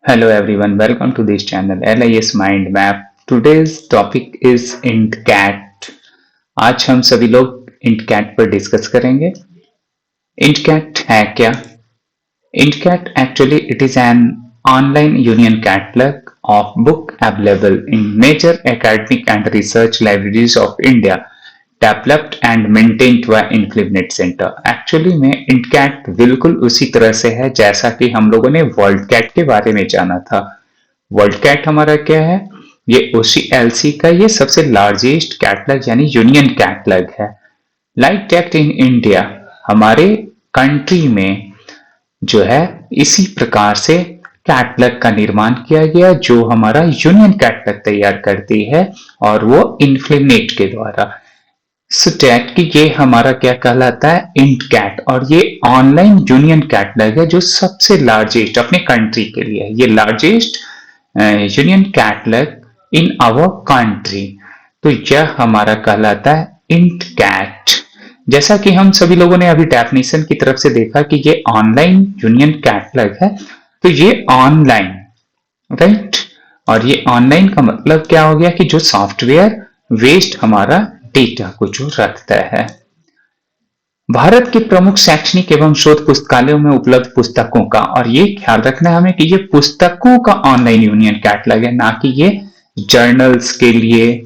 Hello everyone, welcome to this channel LIS Mind Map. Today's topic is INTCAT. आज हम सभी लोग INTCAT पर डिस्कस करेंगे। INTCAT है क्या? INTCAT actually it is an online union catalog of book available in major academic and research libraries of India, developed and maintained by INFLIBNET center. Actually में इंटकैट बिल्कुल उसी तरह से है जैसा कि हम लोगों ने वर्ल्ड कैट के बारे में जाना था। वर्ल्ड कैट हमारा क्या है? ये OCLC का ये सबसे लार्जेस्ट कैटलॉग यानी यूनियन कैटलॉग है। लाइक दैट इन इंडिया, हमारे कंट्री में जो है इसी प्रकार से कैटलॉग का निर्माण किया गया जो हमारा यूनियन कैटलॉग तैयार करती है और वो इन्फ्लिनेट के द्वारा। स्टैट की ये हमारा क्या कहलाता है? इंटकैट। और ये ऑनलाइन यूनियन कैटलॉग है जो सबसे लार्जेस्ट अपने कंट्री के लिए है। ये largest union catalog in our country. तो यह हमारा कहलाता है इंटकैट। जैसा कि हम सभी लोगों ने अभी डेफिनेशन की तरफ से देखा कि ये ऑनलाइन यूनियन कैटलॉग है, तो ये ऑनलाइन, राइट। और ये ऑनलाइन का मतलब क्या हो गया कि जो सॉफ्टवेयर वेस्ट हमारा डेटा को जो रखता है। भारत के प्रमुख शैक्षणिक एवं शोध पुस्तकालयों में उपलब्ध पुस्तकों का, और ये ख्याल रखना है हमें कि ये पुस्तकों का ऑनलाइन यूनियन कैटलॉग है, ना कि ये जर्नल्स के लिए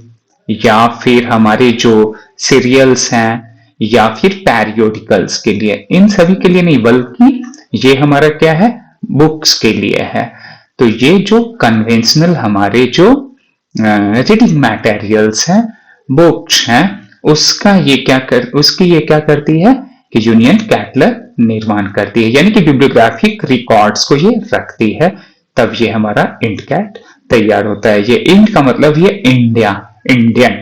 या फिर हमारे जो सीरियल्स हैं या फिर पैरियोडिकल्स के लिए, इन सभी के लिए नहीं, बल्कि ये हमारा क्या है? बुक्स के लिए है। तो ये जो कन्वेंशनल हमारे जो रीडिंग मटेरियल्स हैं, बुक्स हैं, उसकी ये क्या करती है कि यूनियन कैटलॉग निर्माण करती है, यानी कि बिब्लियोग्राफिक रिकॉर्ड्स को ये रखती है। तब ये हमारा इंटकैट तैयार होता है। ये इंट का मतलब ये इंडिया, इंडियन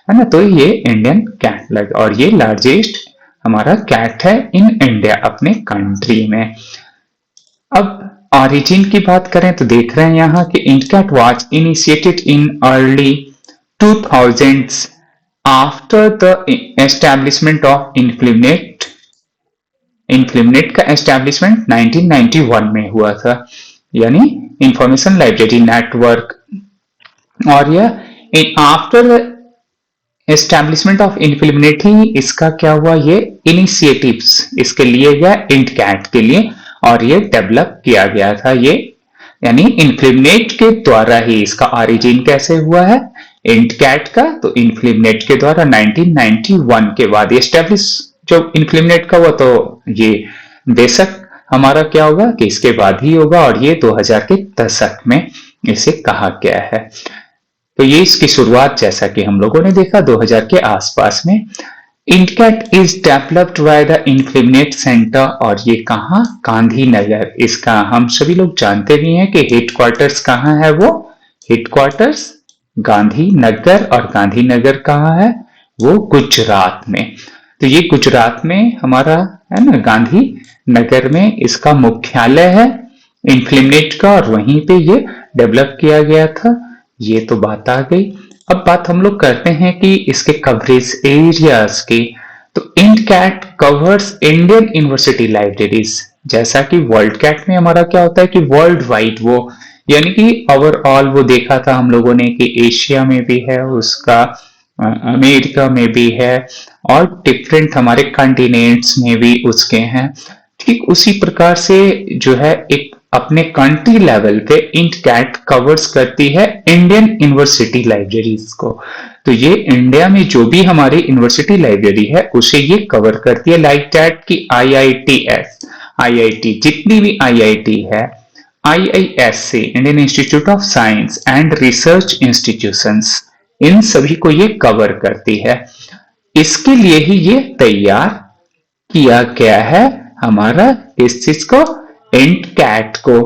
है ना, तो ये इंडियन कैटलॉग और ये लार्जेस्ट हमारा कैट है इन इंडिया, अपने कंट्री में। अब ऑरिजिन की बात करें तो देख रहे हैं यहाँ कि IndCat was initiated in early 2000s after the establishment of Inflinet। INFLIBNET का एस्टेब्लिशमेंट 1991 में हुआ था, यानी इंफॉर्मेशन लाइब्रेरी नेटवर्क। और यह आफ्टर एस्टेब्लिशमेंट ऑफ इन्फ्लिनेट ही इसका क्या हुआ, ये इनिशिएटिव्स इसके लिए या इंटकैट के लिए, और ये डेवलप किया गया था। ये यानी इन्फ्लिनेट के द्वारा ही इसका ऑरिजिन कैसे हुआ है इंटकैट का, तो इन्फ्लिनेट के द्वारा 1991 के बाद एस्टेब्लिश जो इन्फ्लिनेट का हुआ, तो ये बेशक हमारा क्या होगा कि इसके बाद ही होगा, और ये 2000 के दशक में इसे कहा गया है। तो ये इसकी शुरुआत जैसा कि हम लोगों ने देखा 2000 के आसपास में। IndCat is developed by the INFLIBNET center, और ये कहाँ? गांधीनगर। इसका हम सभी लोग जानते भी हैं कि हेडक्वार्टर्स कहाँ है, वो हेडक्वार्टर्स गांधीनगर, और गांधीनगर कहाँ है? वो गुजरात में। तो ये गुजरात में हमारा है ना, गांधीनगर में इसका मुख्यालय है इन्फ्लिनेट का, और वहीं पे ये डेवलप किया गया था। ये तो बात आ गई। अब बात हम लोग करते हैं कि इसके कवरेज एरियाज की। तो इंटकैट कवर्स इंडियन यूनिवर्सिटी लाइब्रेरीज, जैसा कि वर्ल्ड कैट में हमारा क्या होता है कि वर्ल्ड वाइड, वो यानी कि ओवरऑल वो देखा था हम लोगों ने कि एशिया में भी है उसका, अमेरिका में भी है, और डिफरेंट हमारे कॉन्टिनेंट्स में भी उसके हैं। ठीक उसी प्रकार से जो है एक अपने कंट्री लेवल पे इंटकैट कवर्स करती है इंडियन यूनिवर्सिटी लाइब्रेरीज को। तो ये इंडिया में जो भी हमारी यूनिवर्सिटी लाइब्रेरी है उसे ये कवर करती है। लाइक दैट की IIT जितनी भी IIT है, IISc Indian institute of science and research institutions, इन सभी को ये कवर करती है। इसके लिए ही ये तैयार किया गया है हमारा इस चीज को, इंटकैट को।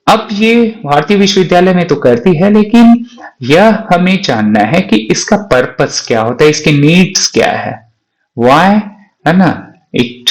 अब ये भारतीय विश्वविद्यालय में तो करती है, लेकिन यह हमें जानना है कि इसका पर्पस क्या होता है, इसके नीड्स क्या है, व्हाई है ना, it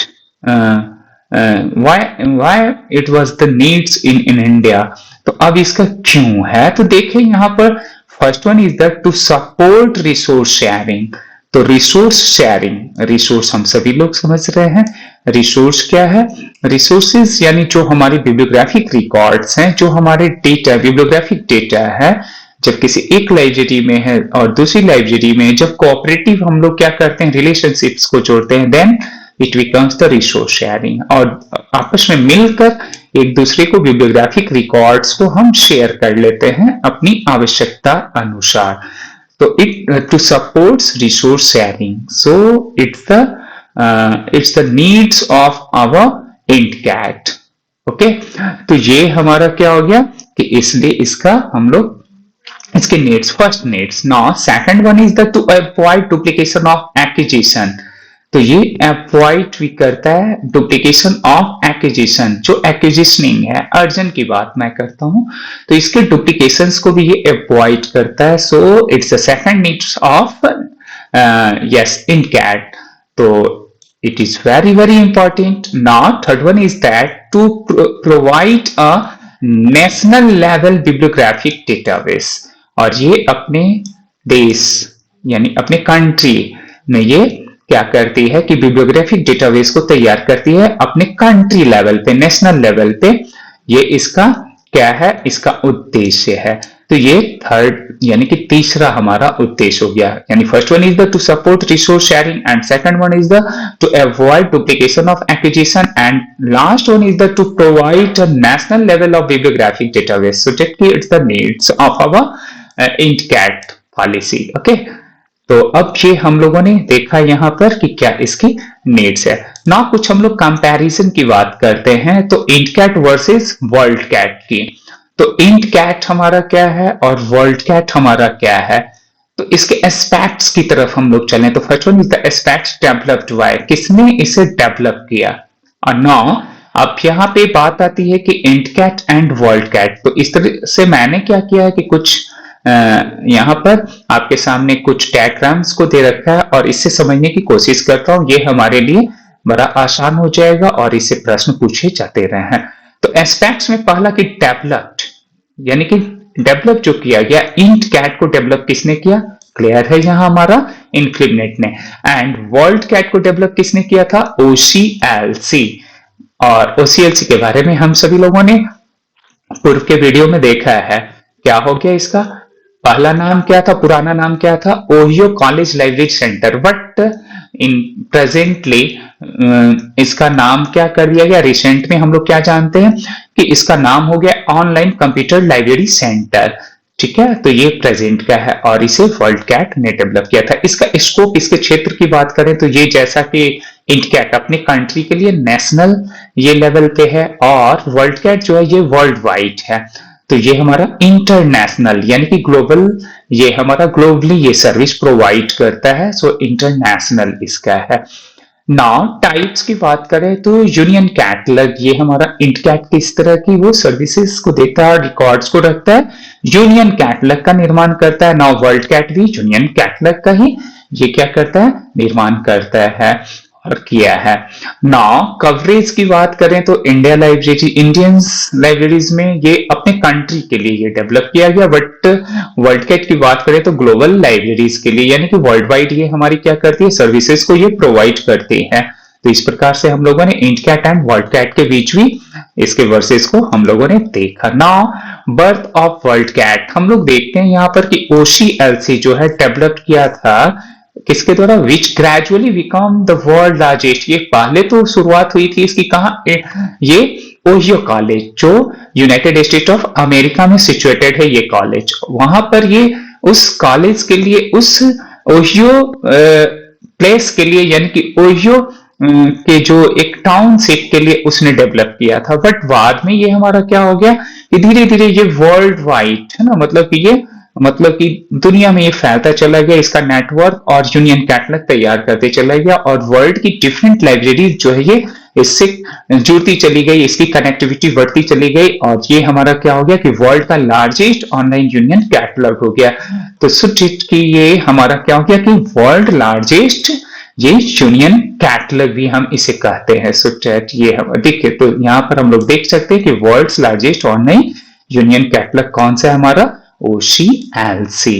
why it was the needs in India. तो अब इसका क्यों है, तो देखें यहाँ पर first one is that to support resource sharing. तो रिसोर्स शेयरिंग, रिसोर्स हम सभी लोग समझ रहे हैं, रिसोर्स क्या है? रिसोर्सेज यानी जो हमारी बिब्लियोग्राफिक रिकॉर्ड्स हैं, जो हमारे डेटा बिब्लियोग्राफिक डेटा है, जब किसी एक लाइब्रेरी में है और दूसरी लाइब्रेरी में जब कोऑपरेटिव हम लोग क्या करते हैं, रिलेशनशिप्स को जोड़ते हैं, then it becomes the resource sharing, और आपस में मिलकर एक दूसरे को बिब्लियोग्राफिक रिकॉर्ड्स को हम शेयर कर लेते हैं अपनी आवश्यकता अनुसार। तो it to supports resource sharing, so it's the needs of our IndCat. Okay, तो ये हमारा क्या हो गया कि इसलिए इसका हम लोग इसके needs, first needs. Now second one is the to avoid duplication of acquisition. तो ये अवॉइड भी करता है डुप्लीकेशन ऑफ एक्विजिशन, जो एक्विजिशनिंग है, अर्जन की बात मैं करता हूं, तो इसके डुप्लीकेशंस को भी ये अवॉइड करता है। So it's the second needs of yes IndCat. तो it is very very important. Now third one is that to provide a national level bibliographic database, और ये अपने देश यानी अपने कंट्री में ये क्या करती है कि बिब्लियोग्राफिक डेटाबेस को तैयार करती है अपने कंट्री लेवल पे, नेशनल लेवल पे। ये इसका क्या है, इसका उद्देश्य है। तो ये थर्ड यानी कि तीसरा हमारा उद्देश्य हो गया, यानी first one is the to support resource sharing, and second one is the to avoid duplication of acquisition, and last one is the to provide a national level of bibliographic database, so that it's the needs of our IndCat policy. Okay, तो अब ये हम लोगों ने देखा यहाँ पर कि क्या इसकी नीड्स है ना। कुछ हम लोग कंपैरिजन की बात करते हैं, तो इंटकैट वर्सेस वर्ल्ड कैट की। तो इंटकैट हमारा क्या है और वर्ल्ड कैट हमारा क्या है, तो इसके एस्पेक्ट्स की तरफ हम लोग चलें। तो first one is the aspects developed by, किसने इसे डेवलप किया। और नाउ अब यहाँ पे बात आती है कि इंटकैट एंड वर्ल्ड कैट। तो इस तरह से मैंने क्या किया है कि कुछ यहाँ पर आपके सामने कुछ डायग्राम्स को दे रखा है और इससे समझने की कोशिश करता हूं, ये हमारे लिए बड़ा आसान हो जाएगा और इससे प्रश्न पूछे जाते रहे हैं। तो एस्पेक्ट्स में पहला कि डेवलप्ड, यानी कि डेवलप जो किया गया, इंटकैट को डेवलप किसने किया, क्लियर है यहाँ हमारा इनक्लिबनेट ने। एंड वर्ल्ड कैट को डेवलप किसने किया था, ओसीएलसी। और ओसीएलसी के बारे में हम सभी लोगों ने पूर्व के वीडियो में देखा है। क्या हो गया इसका, पहला नाम क्या था, पुराना नाम क्या था, Ohio college library centre, but in presently इसका नाम क्या कर दिया गया, रिसेंट में हम लोग क्या जानते हैं कि इसका नाम हो गया ऑनलाइन कंप्यूटर लाइब्रेरी सेंटर। ठीक है, तो ये प्रेजेंट का है और इसे वर्ल्ड कैट ने डेवलप किया था। इसका स्कोप, इसके क्षेत्र की बात करें तो ये जैसा कि इंटकैट अपने कंट्री के लिए नेशनल ये लेवल पे है, और वर्ल्ड कैट जो है ये वर्ल्ड वाइड है। तो ये हमारा इंटरनेशनल यानी कि ग्लोबल, ये हमारा ग्लोबली ये सर्विस प्रोवाइड करता है। सो इंटरनेशनल इसका है। नाउ टाइप्स की बात करें तो यूनियन कैटलॉग, ये हमारा इंटकैट किस तरह की वो सर्विसेज को देता है, रिकॉर्ड्स को रखता है, यूनियन कैटलॉग का निर्माण करता है। नाउ वर्ल्ड कैट भी यूनियन कैटलॉग का ही ये क्या करता है, निर्माण करता है और किया है। नाउ कवरेज की बात करें तो इंडिया लाइब्रेरी, इंडियन लाइब्रेरीज में ये अपने कंट्री के लिए ये डेवलप किया गया, बट वर्ल्ड कैट की बात करें तो ग्लोबल लाइब्रेरीज के लिए, यानी कि वर्ल्ड वाइड ये हमारी क्या करती है, सर्विसेज को ये प्रोवाइड करती है। तो इस प्रकार से हम लोगों ने इंटकैट एंड वर्ल्ड कैट के बीच भी इसके वर्सेस को हम लोगों ने देखा। Now birth of WorldCat हम लोग देखते हैं यहाँ पर कि ओसीएलसी जो है डेवलप किया था किसके द्वारा, which gradually become the world largest. ये पहले तो शुरुआत हुई थी इसकी कहा, ये ओहियो कॉलेज जो यूनाइटेड स्टेट ऑफ अमेरिका में सिचुएटेड है ये कॉलेज, वहां पर ये उस कॉलेज के लिए, उस ओहियो प्लेस के लिए, यानी कि ओहियो के जो एक टाउनशिप के लिए उसने डेवलप किया था। बट बाद में ये हमारा क्या हो गया कि धीरे धीरे ये वर्ल्ड वाइड है ना, मतलब कि दुनिया में ये फैलता चला गया, इसका नेटवर्क और यूनियन कैटलॉग तैयार करते चला गया, और वर्ल्ड की डिफरेंट लाइब्रेरीज जो है ये इससे जुड़ती चली गई, इसकी कनेक्टिविटी बढ़ती चली गई, और ये हमारा क्या हो गया कि वर्ल्ड का लार्जेस्ट ऑनलाइन यूनियन कैटलॉग हो गया। तो सुचित की ये हमारा क्या हो गया कि वर्ल्ड लार्जेस्ट ये यूनियन कैटलॉग भी हम इसे कहते हैं। सो चैट ये हम देखिए, तो यहाँ पर हम लोग देख सकते हैं कि world largest online union catalogue कौन सा है हमारा, ओसीएलसी,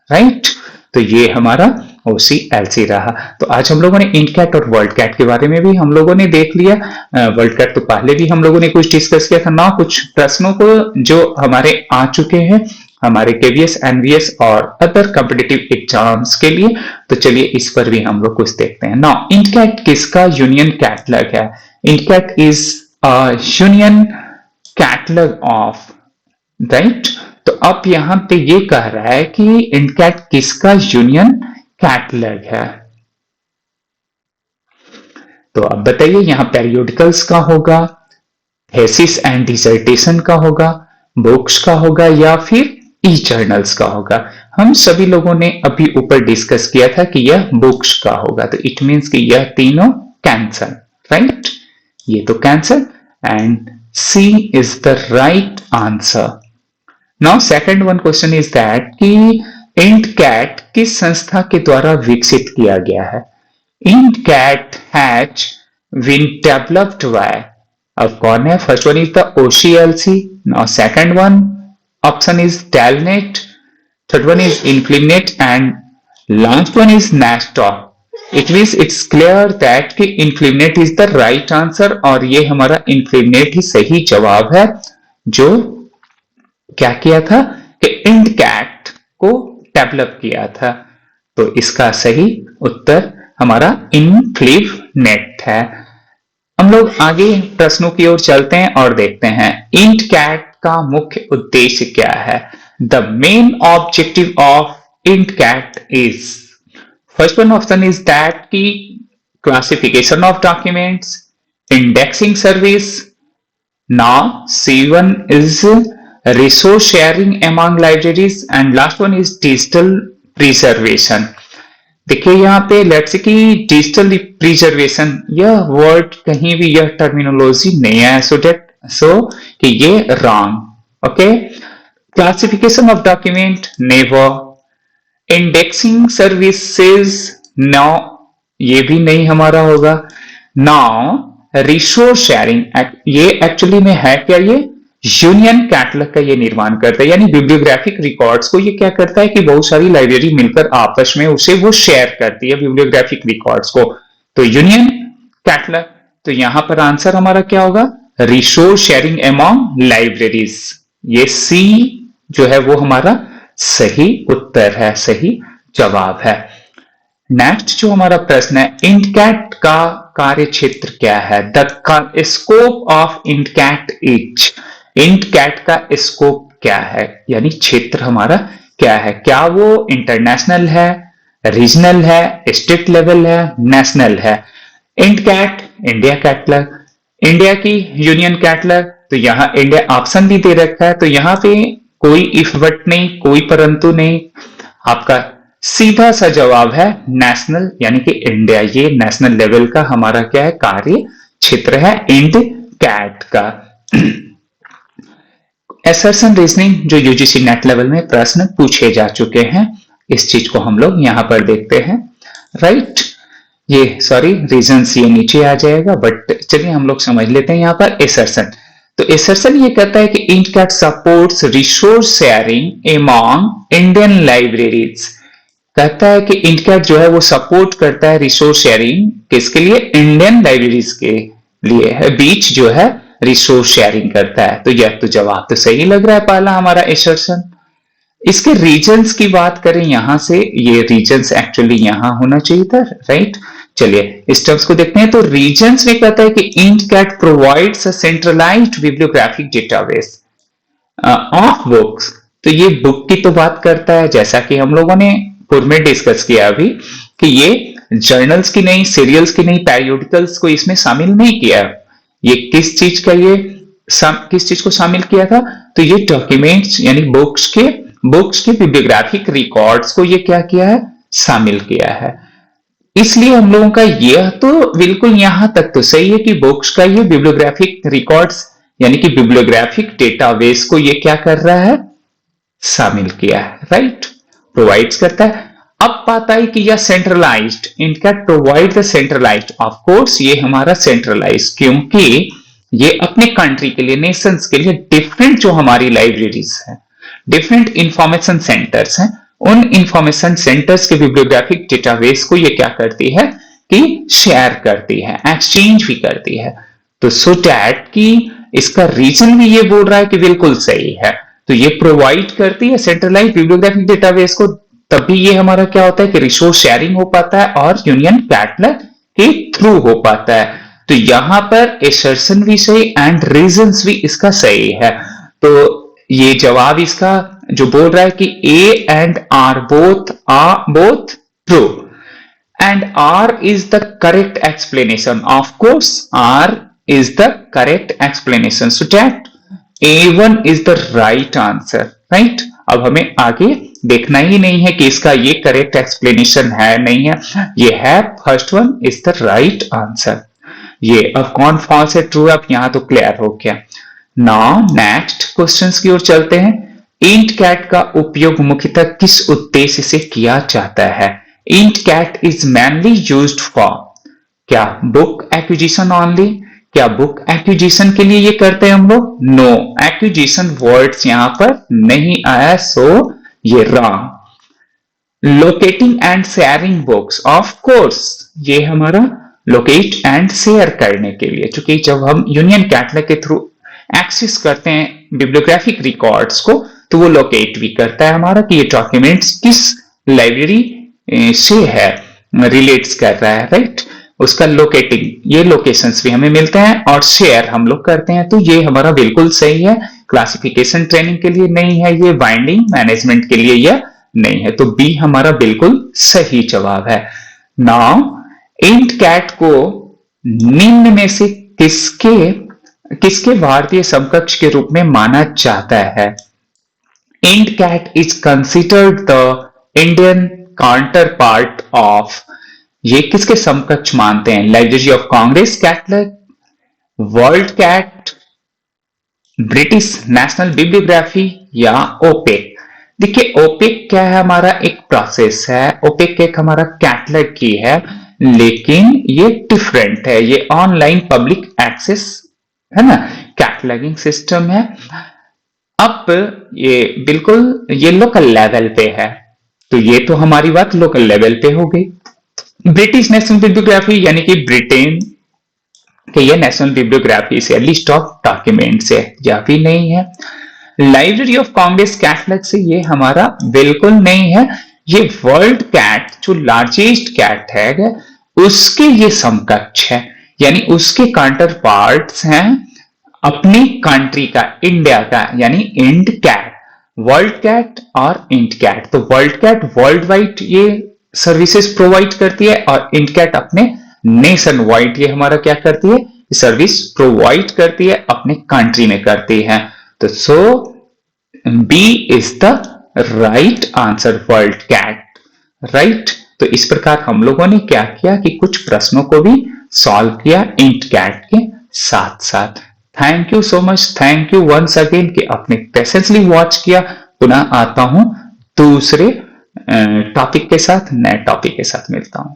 राइट। तो ये हमारा OCLC रहा। तो आज हम लोगों ने इंटकैट और वर्ल्ड कैट के बारे में भी हम लोगों ने देख लिया। वर्ल्ड कैट तो पहले भी हम लोगों ने कुछ डिस्कस किया था ना, कुछ प्रश्नों को जो हमारे आ चुके हैं हमारे KVS, NVS और अदर कॉम्पिटिटिव एग्जाम्स के लिए। तो चलिए इस पर भी हम लोग कुछ देखते हैं। नाउ इंटकैट किसका यूनियन कैटलॉग है? IndCat is a union catalog of, right. तो अब यहां पे ये कह रहा है कि इंटकैट किसका यूनियन कैटलॉग है। तो अब बताइए यहां पेरियोडिकल्स का होगा, थेसिस एंड डिसर्टेशन का होगा, बुक्स का होगा या फिर ई जर्नल्स का होगा। हम सभी लोगों ने अभी ऊपर डिस्कस किया था कि यह बुक्स का होगा। तो इट मींस कि यह तीनों कैंसल, राइट। ये तो cancel and C is the right answer. Now second one question is that कि INTCAT किस संस्था के द्वारा विकसित किया गया है? INTCAT has been developed by, अब कौन है? First one is the OCLC. Now second one option is Telnet. Third one is Inflinet and last one is NASDOC. It means it's clear that कि Inflinet is the right answer और ये हमारा Inflinet ही सही जवाब है, जो क्या किया था कि INTCAT को डेवलप किया था। तो इसका सही उत्तर हमारा Inflinet है। हम लोग आगे प्रश्नों की ओर चलते हैं और देखते हैं INTCAT का मुख्य उद्देश्य क्या है। The main objective of INTCAT is, first one option is that की classification of documents, indexing service. Now C1 is resource sharing among libraries and last one is digital preservation. देखिए यहाँ पे लेट्स से कि digital preservation, यह word कहीं भी यह terminology नहीं है, सो कि ये wrong. Okay, classification of document never, indexing services no, ये भी नहीं हमारा होगा। नाउ रिसोर्स शेयरिंग, ये एक्चुअली में है क्या? ये यूनियन कैटलॉग का ये निर्माण करता है, यानी बिब्लियोग्राफिक रिकॉर्ड्स को ये क्या करता है कि बहुत सारी लाइब्रेरी मिलकर आपस में उसे वो शेयर करती है बिब्लियोग्राफिक रिकॉर्ड्स को। तो यूनियन कैटलॉग, तो यहां पर आंसर हमारा क्या होगा? Resource sharing among libraries. ये C जो है वो हमारा सही उत्तर है, सही जवाब है। नेक्स्ट जो हमारा प्रश्न है, INTCAT का कार्य क्षेत्र क्या है? The scope of INTCAT is, INTCAT का स्कोप क्या है, यानी क्षेत्र हमारा क्या है? क्या वो इंटरनेशनल है, रीजनल है, स्टेट लेवल है, नेशनल है? INTCAT इंडिया कैटलॉग, इंडिया की यूनियन कैटलॉग। तो यहाँ इंडिया ऑप्शन भी दे रखा है, तो यहाँ पे कोई इफ बट नहीं, कोई परंतु नहीं, आपका सीधा सा जवाब है नेशनल, यानी कि इंडिया। ये नेशनल लेवल का हमारा क्या है? कार्य क्षेत्र है INTCAT का। असर्शन रीजनिंग जो UGC नेट लेवल में प्रश्न पूछे जा चुके हैं, इस चीज को हम लोग यहां पर देखते हैं, राइट। ये सॉरी रीजंस ये नीचे आ जाएगा, बट चलिए हम लोग समझ लेते हैं यहाँ पर असर्शन। तो असर्शन ये कहता है कि INTCAT supports resource sharing among Indian libraries. कहता है कि INTCAT जो है वो सपोर्ट करता है रिसोर्स शेयरिंग, किसके लिए? इंडियन लाइब्रेरीज के लिए है, बीच जो है रिसोर्स शेयरिंग करता है। तो यह तो जवाब तो सही लग रहा है पहला हमारा असर्शन। इसके रीजंस की बात करें यहां से, ये रीजंस एक्चुअली यहां होना चाहिए था, राइट। चलिए इस टर्म्स को देखते हैं। तो रीजंस में कहता है कि INTCAT provides a centralised bibliographic database of books. तो ये बुक की तो बात करता है, जैसा कि हम लोगों ने पूर्व में डिस्कस किया अभी कि ये जर्नल्स की नहीं, सीरियल्स की नहीं, पेरियोडिकल्स को इसमें शामिल नहीं किया। ये किस चीज का किस चीज को शामिल किया था? तो ये डॉक्यूमेंट्स यानी बुक्स के बिब्लियोग्राफिक रिकॉर्ड्स को ये क्या किया है? शामिल किया है। इसलिए हम लोगों का यह तो बिल्कुल यहां तक तो सही है कि बुक्स का ये बिब्लियोग्राफिक रिकॉर्ड्स यानी कि बिब्लियोग्राफिक डेटाबेस को ये क्या कर रहा है? शामिल किया है, राइट, प्रोवाइड्स करता है। अब बात आई कि यह centralised, INTCAT provide the centralised. Of course ये हमारा सेंट्रलाइज्ड, क्योंकि ये अपने कंट्री के लिए, नेशंस के लिए डिफरेंट जो हमारी लाइब्रेरीज हैं, डिफरेंट इंफॉर्मेशन सेंटर्स हैं, उन इंफॉर्मेशन सेंटर्स के बिब्लियोग्राफिक डेटाबेस को ये क्या करती है कि शेयर करती है, एक्सचेंज भी करती है। तो सो डैट की इसका रीजन भी ये बोल रहा है कि बिल्कुल सही है। तो ये प्रोवाइड करती है सेंट्रलाइज बिब्लियोग्राफिक डेटाबेस को, तभी ये हमारा क्या होता है कि रिसोर्स शेयरिंग हो पाता है और यूनियन कैटलॉग के थ्रू हो पाता है। तो यहां पर एसर्शन भी सही एंड रीजंस भी इसका सही है। तो ये जवाब इसका जो बोल रहा है कि A and R both true and R is the correct explanation. Of course, R is the correct explanation. So that A1 is the right answer, right? अब हमें आगे देखना ही नहीं है कि इसका ये करेक्ट एक्सप्लेनेशन है नहीं है, ये है first one is the right answer. ये अब कौन फॉल्स है ट्रू, अब यहां तो क्लियर हो गया। नाउ नेक्स्ट क्वेश्चंस की ओर चलते हैं। इंट कैट का उपयोग मुख्यतः किस उद्देश्य से किया जाता है? IndCat is mainly used for क्या बुक एक्विजिशन ओनली? क्या बुक एक्विजिशन के लिए ये करते हैं हम लोग? नो, एक्विजिशन वर्ड्स यहां पर नहीं आया, सो ये wrong. Locating and sharing books, of course ये हमारा लोकेट एंड शेयर करने के लिए, क्योंकि जब हम यूनियन कैटलॉग के थ्रू एक्सेस करते हैं बिब्लियोग्राफिक रिकॉर्ड्स को, तो वो लोकेट भी करता है हमारा कि ये डॉक्यूमेंट्स किस लाइब्रेरी से है, रिलेट्स कर रहा है, राइट। उसका लोकेटिंग, ये लोकेशंस भी हमें मिलते हैं, और शेयर हम लोग करते हैं, तो ये हमारा बिल्कुल सही है। क्लासिफिकेशन ट्रेनिंग के लिए नहीं है, ये बाइंडिंग मैनेजमेंट के लिए यह नहीं है, तो बी हमारा बिल्कुल सही जवाब है। नाउ इंट कैट को निम्न में से किसके भारतीय समकक्ष के रूप में माना जाता है? IndCat is considered the Indian counterpart of, ये किसके समकक्ष मानते हैं? Library of Congress catalog, WorldCat, British national bibliography या ओपेक? देखिए ओपेक क्या है, हमारा एक प्रोसेस है, ओपेक एक हमारा कैटलॉग की है, लेकिन ये डिफरेंट है, ये ऑनलाइन पब्लिक एक्सेस है ना, कैटलॉगिंग सिस्टम है। अब ये बिल्कुल ये लोकल लेवल पे है, तो ये तो हमारी बात लोकल लेवल पे हो गई। ब्रिटिश नेशनल बिब्लियोग्राफी यानी कि ब्रिटेन के ये नेशनल बिब्लियोग्राफी से लिस्ट ऑफ डॉक्यूमेंट्स है, या भी नहीं है। लाइब्रेरी ऑफ कांग्रेस कैटलॉग से ये हमारा बिल्कुल नहीं है, ये वर्ल्ड कैट जो लार्जेस्ट कैट है उसके ये समकक्ष है, यानी उसके काउंटर पार्ट्स हैं अपनी कंट्री का, इंडिया का, यानी इंड कैट, वर्ल्ड कैट और इंट कैट। तो वर्ल्ड कैट वर्ल्ड वाइड ये सर्विसेज प्रोवाइड करती है, और इंट कैट अपने नेशन वाइड ये हमारा क्या करती है, सर्विस प्रोवाइड करती है, अपने कंट्री में करती है। तो so B is the right answer, WorldCat, right. तो इस प्रकार हम लोगों ने क्या किया कि कुछ प्रश्नों को भी सॉल्व किया इंट कैट के साथ साथ। Thank you so much, thank you once again कि आपने पेशेंसली वॉच किया। पुनः आता हूं दूसरे टॉपिक के साथ, नए टॉपिक के साथ मिलता हूं।